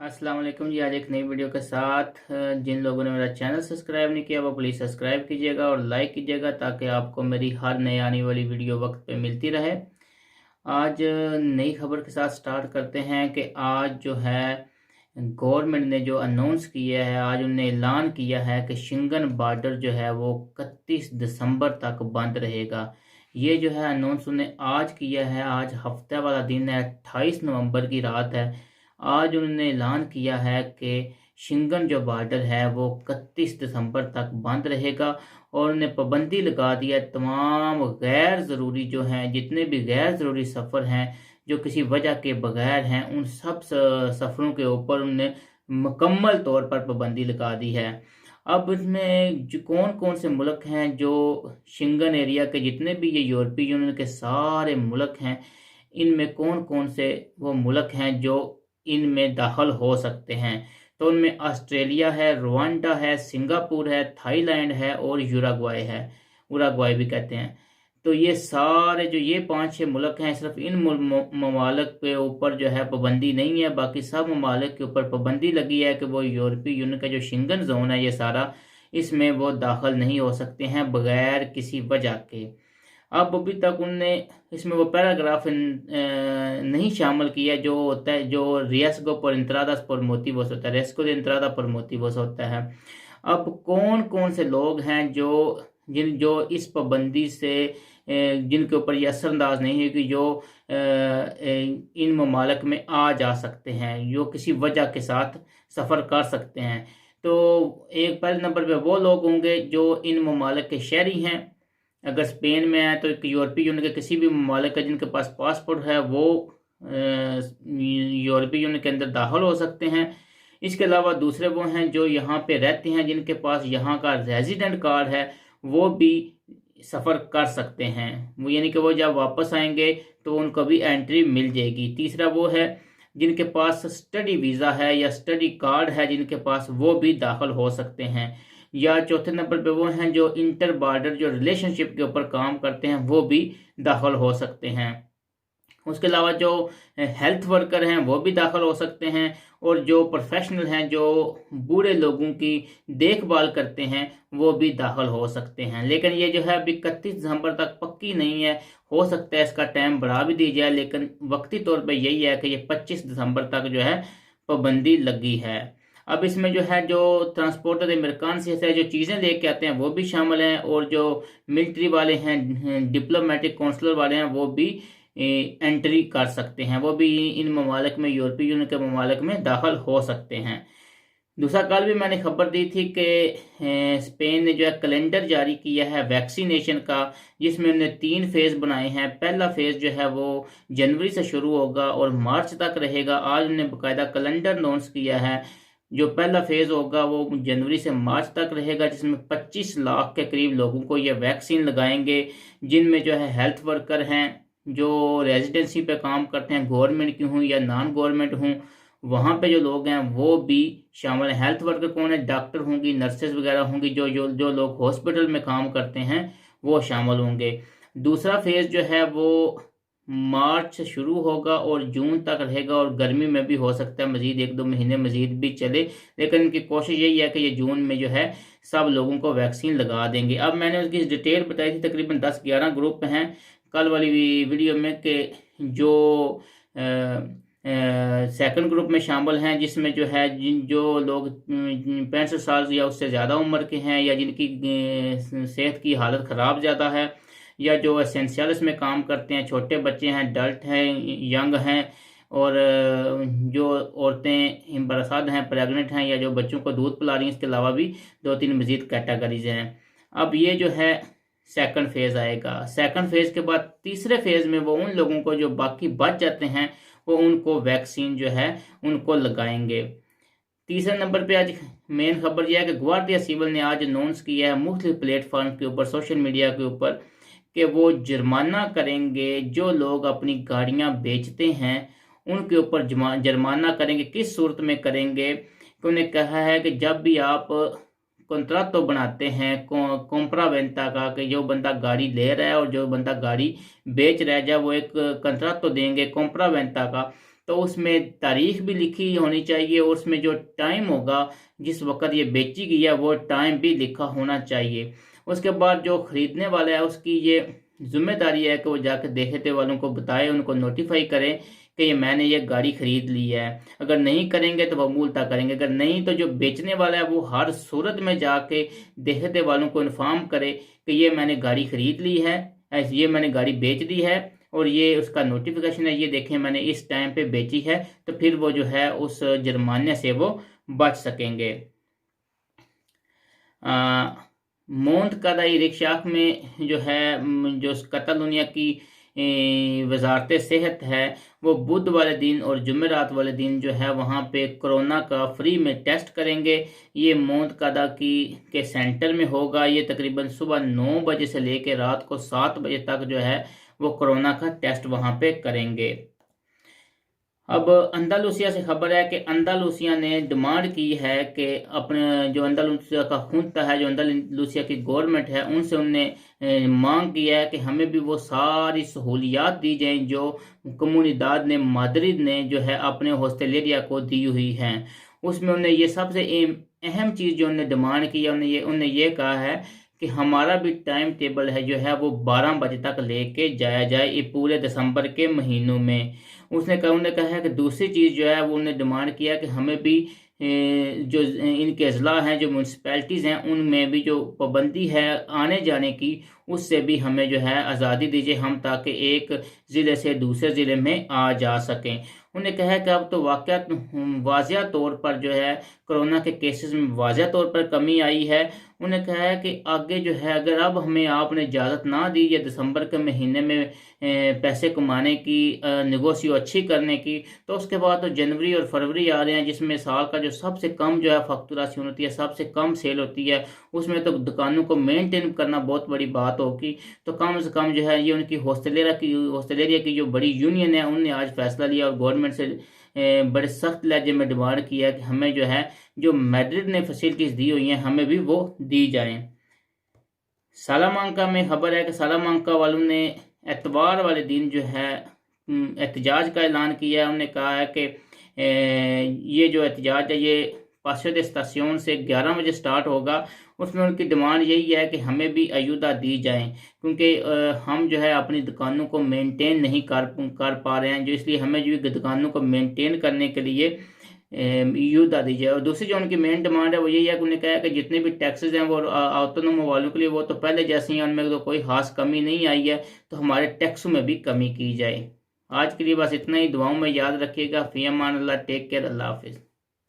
अस्सलाम वालेकुम जी। आज एक नई वीडियो के साथ जिन लोगों ने मेरा चैनल सब्सक्राइब नहीं किया वो प्लीज़ सब्सक्राइब कीजिएगा और लाइक कीजिएगा ताकि आपको मेरी हर नई आने वाली वीडियो वक्त पे मिलती रहे। आज नई खबर के साथ स्टार्ट करते हैं कि आज जो है गवर्नमेंट ने जो अनाउंस किया है, आज उन्होंने ऐलान किया है कि शिंगन बॉर्डर जो है वो 31 दिसंबर तक बंद रहेगा। ये जो है अनाउंस उन्होंने आज किया है। आज हफ्ते वाला दिन है, 28 नवंबर की रात है। आज उन्होंने ऐलान किया है कि शिंगन जो बॉर्डर है वो 31 दिसंबर तक बंद रहेगा और उन्हें पाबंदी लगा दी है। तमाम गैर ज़रूरी जो हैं, जितने भी गैर ज़रूरी सफ़र हैं जो किसी वजह के बगैर हैं, उन सब सफ़रों के ऊपर उन्हें मुकम्मल तौर पर पाबंदी लगा दी है। अब इसमें जो कौन कौन से मुल्क हैं, जो शिंगन एरिया के जितने भी ये यूरोपीय यूनियन के सारे मुल्क हैं, इनमें कौन कौन से वो मुल्क हैं जो इनमें दाखिल हो सकते हैं। तो उनमें ऑस्ट्रेलिया है, रुवांडा है, सिंगापुर है, थाईलैंड है और यूरुग्वाय है। उरुग्वाय भी कहते हैं। तो ये सारे जो ये 5-6 मुल्क हैं, सिर्फ इन ममालिक के ऊपर जो है पाबंदी नहीं है, बाकी सब ममालिक के ऊपर पाबंदी लगी है कि वो यूरोपीय यूनियन का जो शिंगन जोन है ये सारा, इसमें वो दाखिल नहीं हो सकते हैं बगैर किसी वजह के। अब अभी तक उनने इसमें वो पैराग्राफ नहीं शामिल किया जो होता है, जो रियस्को por entradas por motivos होता है, रेस्को de entrada por motivos होता है। अब कौन कौन से लोग हैं जो इस पाबंदी से जिनके ऊपर ये असरअंदाज नहीं है कि जो इन ममालिक में आ जा सकते हैं, जो किसी वजह के साथ सफ़र कर सकते हैं। तो एक पहले नंबर पे वो लोग होंगे जो इन ममालिक के शहरी हैं। अगर स्पेन में है तो एक यूरोपीय यूनियन के किसी भी ममालिक का जिनके पास पासपोर्ट है वो यूरोपीय यूनियन के अंदर दाखिल हो सकते हैं। इसके अलावा दूसरे वो हैं जो यहाँ पे रहते हैं, जिनके पास यहाँ का रेजिडेंट कार्ड है, वो भी सफ़र कर सकते हैं। वो यानी कि वो जब वापस आएंगे तो उनको भी एंट्री मिल जाएगी। तीसरा वो है जिनके पास स्टडी वीज़ा है या स्टडी कार्ड है, जिनके पास वो भी दाखिल हो सकते हैं। या चौथे नंबर पे वो हैं जो इंटर बॉर्डर जो रिलेशनशिप के ऊपर काम करते हैं, वो भी दाखिल हो सकते हैं। उसके अलावा जो हेल्थ वर्कर हैं वो भी दाखिल हो सकते हैं, और जो प्रोफेशनल हैं जो बूढ़े लोगों की देखभाल करते हैं वो भी दाखिल हो सकते हैं। लेकिन ये जो है अभी 31 दिसंबर तक पक्की नहीं है, हो सकता है इसका टाइम बढ़ा भी दी जाए, लेकिन वक्ती तौर पे यही है कि ये 25 दिसंबर तक जो है पाबंदी लगी है। अब इसमें जो है जो ट्रांसपोर्टर अमेरिकान से जो चीज़ें लेके आते हैं वो भी शामिल हैं, और जो मिलिट्री वाले हैं, डिप्लोमेटिक कौंसलर वाले हैं, वो भी एंट्री कर सकते हैं। वो भी इन ममालिक में, यूरोपीय यूनियन के ममालिक में दाखिल हो सकते हैं। दूसरा कल भी मैंने खबर दी थी कि स्पेन ने जो है कैलेंडर जारी किया है वैक्सीनेशन का, जिसमें उन्होंने 3 फेज़ बनाए हैं। पहला फेज़ जो है वो जनवरी से शुरू होगा और मार्च तक रहेगा। आज उन्होंने बाकायदा कैलेंडर अनाउंस किया है। जो पहला फेज़ होगा वो जनवरी से मार्च तक रहेगा, जिसमें 25 लाख के करीब लोगों को ये वैक्सीन लगाएंगे, जिनमें जो है हेल्थ वर्कर हैं, जो रेजिडेंसी पे काम करते हैं, गवर्नमेंट की हों या नॉन गवर्नमेंट हों, वहाँ पे जो लोग हैं वो भी शामिल हैं। हेल्थ वर्कर कौन है? डॉक्टर होंगी, नर्सेज वगैरह होंगी, जो लोग हॉस्पिटल में काम करते हैं वो शामिल होंगे। दूसरा फेज़ जो है वो मार्च से शुरू होगा और जून तक रहेगा, और गर्मी में भी हो सकता है मज़ीद 1-2 महीने मज़ीद भी चले, लेकिन इनकी कोशिश यही है कि ये जून में जो है सब लोगों को वैक्सीन लगा देंगे। अब मैंने उसकी डिटेल बताई थी, तकरीबन 10-11 ग्रुप हैं कल वाली वीडियो में, कि जो सेकंड ग्रुप में शामिल हैं, जिसमें जो है जो लोग 65 साल या उससे ज़्यादा उम्र के हैं, या जिनकी सेहत की हालत ख़राब ज़्यादा है, या जो एसेंशियल्स में काम करते हैं, छोटे बच्चे हैं, अडल्ट हैं, यंग हैं, और जो औरतें इम्बरसाद हैं, प्रेग्नेंट हैं, या जो बच्चों को दूध पिला रही हैं। इसके अलावा भी 2-3 मज़ीद कैटेगरीज हैं। अब ये जो है सेकंड फेज़ आएगा। सेकंड फेज़ के बाद तीसरे फेज़ में वो उन लोगों को जो बाकी बच जाते हैं वो उनको वैक्सीन जो है उनको लगाएंगे। तीसरे नंबर पे आज मेन खबर यह है कि ग्वार्डिया सिविल ने आज अनाउंस किया है मुख्तलिफ प्लेटफॉर्म के ऊपर, सोशल मीडिया के ऊपर, कि वो जुर्माना करेंगे जो लोग अपनी गाड़ियां बेचते हैं, उनके ऊपर जुर्माना करेंगे। किस सूरत में करेंगे? कि उन्हें कहा है कि जब भी आप कॉन्ट्रैक्ट बनाते हैं कॉम्प्रावेंटा का, कि जो बंदा गाड़ी ले रहा है और जो बंदा गाड़ी बेच रहा है, जब वो एक कॉन्ट्रैक्ट देंगे कॉम्प्रावेंटा का, तो उसमें तारीख भी लिखी होनी चाहिए और उसमें जो टाइम होगा जिस वक़्त ये बेची गई है वो टाइम भी लिखा होना चाहिए। उसके बाद जो ख़रीदने वाला है उसकी ये ज़िम्मेदारी है कि वो जाकर देखते वालों को बताए, उनको नोटिफाई करें कि ये मैंने ये गाड़ी ख़रीद ली है। अगर नहीं करेंगे तो वह मूलतः करेंगे, अगर नहीं तो जो बेचने वाला है वो हर सूरत में जाके देखते वालों को इन्फॉर्म करे कि ये मैंने गाड़ी ख़रीद ली है, ये मैंने गाड़ी बेच दी है और ये उसका नोटिफिकेशन है, ये देखें मैंने इस टाइम पे बेची है। तो फिर वो जो है उस जुर्माने से वो बच सकेंगे। मोंत कदाई रिक्शाक में जो है जो कतालुनिया की वजारत सेहत है वो बुध वाले दिन और जुमेरात वाले दिन जो है वहाँ पे कोरोना का फ्री में टेस्ट करेंगे। ये मोंत कदा की के सेंटर में होगा। ये तकरीबन सुबह 9 बजे से लेकर रात को 7 बजे तक जो है वो कोरोना का टेस्ट वहाँ पे करेंगे। अब अंदालूसिया से खबर है कि अंदालूसिया ने डिमांड की है कि अपने जो अंदालूसिया का खुंता है, जो अंदालूसिया की गवर्नमेंट है, उनसे उनने मांग की है कि हमें भी वो सारी सहूलियात दी जाएं जो कम्युनिदाद ने माद्रिद ने जो है अपने हॉस्टलेरिया को दी हुई हैं। उसमें उन्हें ये सबसे अहम चीज़ जो उन्हें डिमांड की है, उन्हें ये कहा है कि हमारा भी टाइम टेबल है जो है वो 12 बजे तक लेके जाया जाए ये पूरे दिसंबर के महीनों में। उन्होंने कहा है कि दूसरी चीज़ जो है वो उन्होंने डिमांड किया कि हमें भी जो इनके अजला हैं, जो म्यूनसिपैलिटीज़ हैं, उनमें भी जो पाबंदी है आने जाने की, उससे भी हमें जो है आज़ादी दीजिए हम, ताकि एक ज़िले से दूसरे ज़िले में आ जा सकें। उन्हें कहा कि अब तो वाक़यात वाज़िया तौर पर जो है कोरोना के केसेस में वाज़िया तौर पर कमी आई है। उन्हें कहा है कि आगे जो है अगर अब हमें आपने इजाज़त ना दी या दिसंबर के महीने में पैसे कमाने की, नेगोशियो अच्छी करने की, तो उसके बाद तो जनवरी और फरवरी आ रहे हैं जिसमें साल का जो सबसे कम जो है फैक्टूरेशन होती है, सबसे कम सेल होती है। उसमें तो दुकानों को मेंटेन करना बहुत बड़ी बात होगी। तो कम से कम जो है ये उनकी हॉस्टलेरिया की जो बड़ी यूनियन है उनने आज फैसला लिया और गवर्नमेंट से बड़े सख्त लहजे में डिमांड किया कि हमें जो है जो मैड्रिड ने फैसिलिटीज़ दी हुई हैं हमें भी वो दी जाएं। सालामांका में खबर है कि सालामांका वालों ने एतवार वाले दिन जो है एहतजाज का ऐलान किया है। उन्होंने कहा है कि ये जो एहतजाज है ये पासो दे स्टेशन से 11 बजे स्टार्ट होगा। उसमें उनकी डिमांड यही है कि हमें भी अयुदा दी जाए, क्योंकि हम जो है अपनी दुकानों को मेंटेन नहीं कर पा रहे हैं, जो इसलिए हमें जो दुकानों को मेंटेन करने के लिए युद्ध दी जाए। और दूसरी जो उनकी मेन डिमांड है वो यही है कि उन्होंने कहा है कि जितने भी टैक्सेस हैं वो ऑटोनोम वालों के लिए वो तो पहले जैसे ही, उनमें तो कोई खास कमी नहीं आई है, तो हमारे टैक्सों में भी कमी की जाए। आज के लिए बस इतना ही। दुआओं में याद रखिएगा। फ़ी अमान अल्लाह। Take care. अल्लाह हाफिज़।